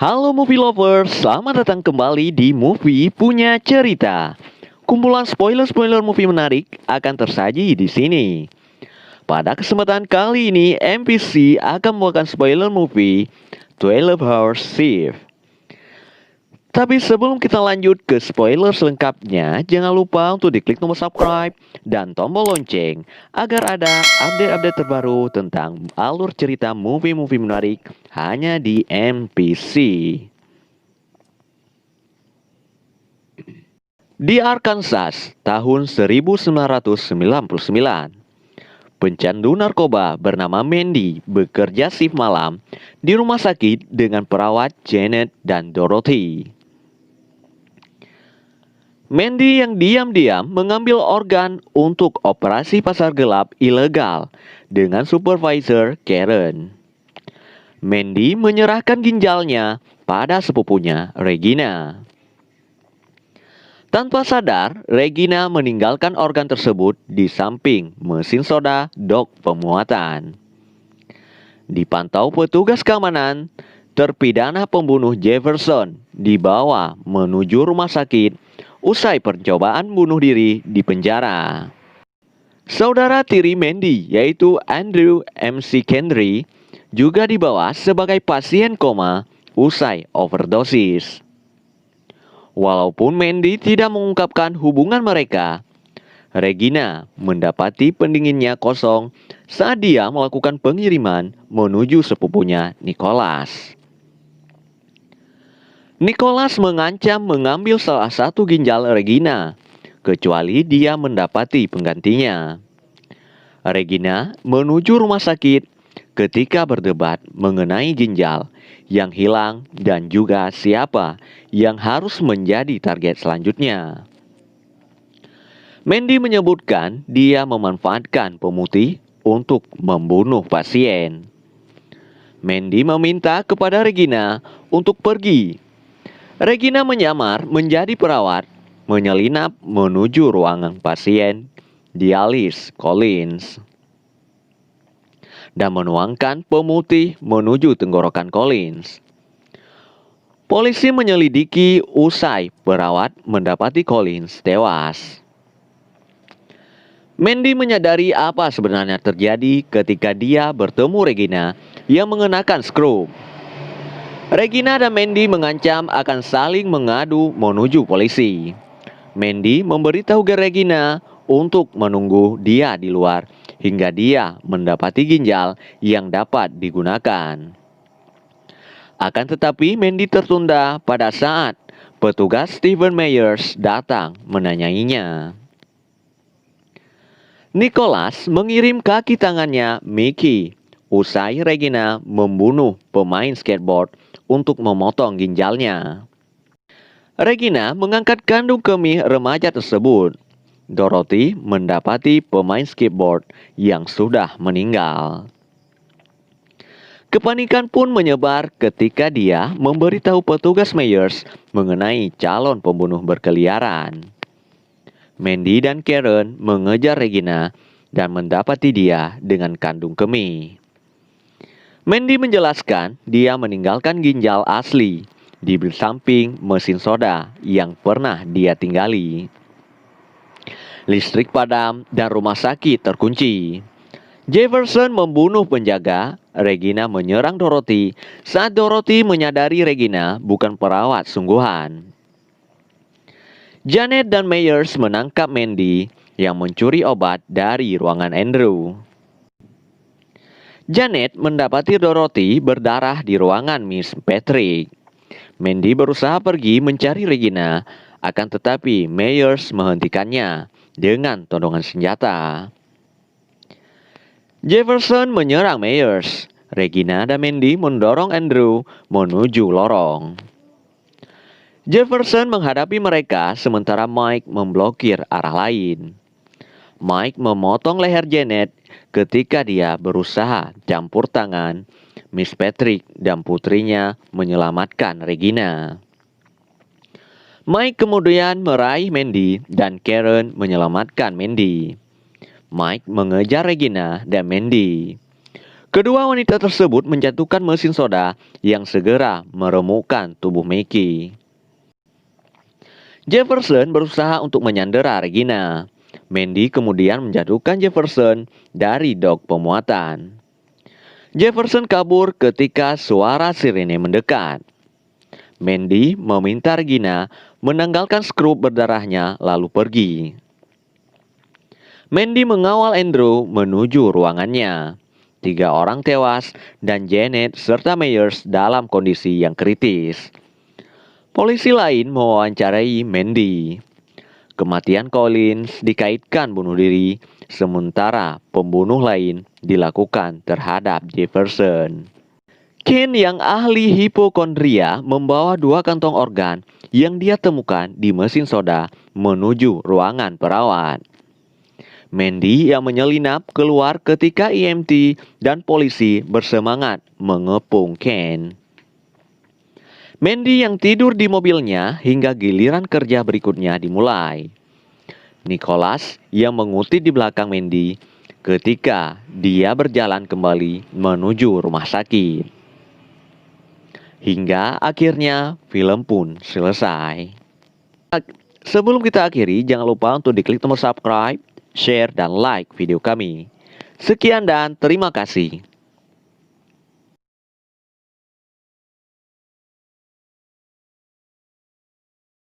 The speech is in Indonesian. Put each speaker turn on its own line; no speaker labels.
Halo movie lovers, selamat datang kembali di Movie Punya Cerita. Kumpulan spoiler-spoiler movie menarik akan tersaji di sini. Pada kesempatan kali ini, MPC akan membawakan spoiler movie 12 Hours Shift. Tapi sebelum kita lanjut ke spoiler selengkapnya, jangan lupa untuk diklik tombol subscribe dan tombol lonceng agar ada update-update terbaru tentang alur cerita movie-movie menarik hanya di MPC. Di Arkansas, tahun 1999, pencandu narkoba bernama Mandy bekerja shift malam di rumah sakit dengan perawat Janet dan Dorothy. Mandy yang diam-diam mengambil organ untuk operasi pasar gelap ilegal dengan supervisor Karen. Mandy menyerahkan ginjalnya pada sepupunya Regina. Tanpa sadar, Regina meninggalkan organ tersebut di samping mesin soda dok pemuatan. Dipantau petugas keamanan, terpidana pembunuh Jefferson dibawa menuju rumah sakit usai percobaan bunuh diri di penjara. Saudara tiri Mandy, yaitu Andrew McKendry, juga dibawa sebagai pasien koma usai overdosis. Walaupun Mandy tidak mengungkapkan hubungan mereka, Regina mendapati pendinginnya kosong saat dia melakukan pengiriman menuju sepupunya Nicholas. Nicholas mengancam mengambil salah satu ginjal Regina, kecuali dia mendapati penggantinya. Regina menuju rumah sakit ketika berdebat mengenai ginjal yang hilang dan juga siapa yang harus menjadi target selanjutnya. Mandy menyebutkan dia memanfaatkan pemutih untuk membunuh pasien. Mandy meminta kepada Regina untuk pergi. Regina menyamar menjadi perawat, menyelinap menuju ruangan pasien dialis Collins dan menuangkan pemutih menuju tenggorokan Collins. Polisi menyelidiki usai perawat mendapati Collins tewas. Mandy menyadari apa sebenarnya terjadi ketika dia bertemu Regina yang mengenakan skrup. Regina dan Mandy mengancam akan saling mengadu menuju polisi. Mandy memberitahu Regina untuk menunggu dia di luar hingga dia mendapati ginjal yang dapat digunakan. Akan tetapi Mandy tertunda pada saat petugas Stephen Myers datang menanyainya. Nicholas mengirim kaki tangannya Mickey usai Regina membunuh pemain skateboard untuk memotong ginjalnya. Regina mengangkat kandung kemih remaja tersebut. Dorothy mendapati pemain skateboard yang sudah meninggal. Kepanikan pun menyebar ketika dia memberitahu petugas Myers mengenai calon pembunuh berkeliaran. Mandy dan Karen mengejar Regina dan mendapati dia dengan kandung kemih. Mandy menjelaskan dia meninggalkan ginjal asli di samping mesin soda yang pernah dia tinggali. Listrik padam dan rumah sakit terkunci. Jefferson membunuh penjaga. Regina menyerang Dorothy saat Dorothy menyadari Regina bukan perawat sungguhan. Janet dan Myers menangkap Mandy yang mencuri obat dari ruangan Andrew. Janet mendapati Dorothy berdarah di ruangan Miss Patrick. Mandy berusaha pergi mencari Regina, akan tetapi Myers menghentikannya dengan todongan senjata. Jefferson menyerang Myers. Regina dan Mandy mendorong Andrew menuju lorong. Jefferson menghadapi mereka sementara Mike memblokir arah lain. Mike memotong leher Janet ketika dia berusaha campur tangan Miss Patrick dan putrinya menyelamatkan Regina. Mike kemudian meraih Mandy dan Karen menyelamatkan Mandy. Mike mengejar Regina dan Mandy. Kedua wanita tersebut menjatuhkan mesin soda yang segera meremukkan tubuh Mickey. Jefferson berusaha untuk menyandera Regina. Mandy kemudian menjatuhkan Jefferson dari dok pemuatan. Jefferson kabur ketika suara sirene mendekat. Mandy meminta Regina menanggalkan skrup berdarahnya lalu pergi. Mandy mengawal Andrew menuju ruangannya. 3 orang tewas dan Janet serta Myers dalam kondisi yang kritis. Polisi lain mewawancarai Mandy. Kematian Collins dikaitkan bunuh diri, sementara pembunuh lain dilakukan terhadap Jefferson. Ken yang ahli hipokondria membawa 2 kantong organ yang dia temukan di mesin soda menuju ruangan perawat. Mandy yang menyelinap keluar ketika EMT dan polisi bersemangat mengepung Ken. Mandy yang tidur di mobilnya hingga giliran kerja berikutnya dimulai. Nicholas yang mengutip di belakang Mandy ketika dia berjalan kembali menuju rumah sakit. Hingga akhirnya film pun selesai. Sebelum kita akhiri, jangan lupa untuk diklik tombol subscribe, share, dan like video kami. Sekian dan terima kasih.